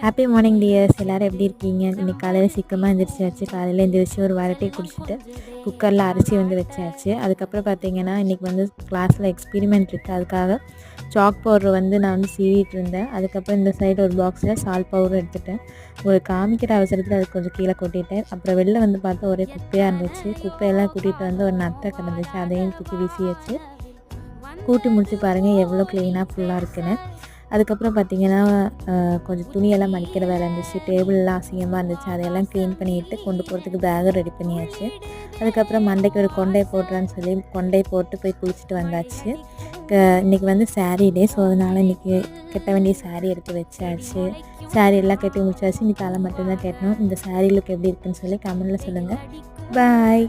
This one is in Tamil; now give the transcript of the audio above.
Happy morning tears. எல்லோரும் எப்படி இருக்கீங்க? இன்றைக்கி காலையில் சீக்கிரமாக எழுந்திரிச்சாச்சு. காலையில் எழுந்திரிச்சு ஒரு வரட்டி குடிச்சிட்டு குக்கரில் அரிசி வச்சாச்சு. அதுக்கப்புறம் பார்த்திங்கன்னா இன்றைக்கி கிளாஸில் எக்ஸ்பெரிமெண்ட் இருக்குது. அதுக்காக சாக் பவுடர் நான் சீவிட்டு இருந்தேன். அதுக்கப்புறம் இந்த சைடு ஒரு பாக்ஸில் சால்ட் பவுடர் எடுத்துட்டேன். ஒரு காமிக்கிற அவசரத்தில் அது கொஞ்சம் கீழே கொட்டிட்டேன். அப்புறம் வெளில பார்த்தா ஒரே குப்பையாக இருந்துச்சு. குப்பையெல்லாம் கூட்டிகிட்டு ஒரு நத்தை கிடந்துச்சு. அதையும் தூக்கி வீசியாச்சு. கூட்டி முடிச்சு பாருங்கள் எவ்வளோ க்ளீனாக ஃபுல்லாக இருக்குன்னு. அதுக்கப்புறம் பார்த்திங்கன்னா கொஞ்சம் துணியெல்லாம் மடிக்கிற வேலை இருந்துச்சு. டேபிள்லாம் அசிங்கமாக இருந்துச்சு. அதையெல்லாம் க்ளீன் பண்ணிவிட்டு கொண்டு போகிறதுக்கு பேகை ரெடி பண்ணியாச்சு. அதுக்கப்புறம் மண்டைக்கு ஒரு கொண்டை போடுறான்னு சொல்லி கொண்டை போட்டு போய் குளிச்சுட்டு வந்தாச்சு. இன்றைக்கி சாரீ டே. ஸோ அதனால் இன்றைக்கி கட்ட வேண்டிய சாரீ எடுத்து வச்சாச்சு. சாரீ எல்லாம் கட்டி முடிச்சாச்சு. இன்றைக்கி தலை மட்டும்தான் கட்டணும். இந்த சாரீ லுக் எப்படி இருக்குன்னு சொல்லி கமெண்டில் சொல்லுங்கள். பாய்.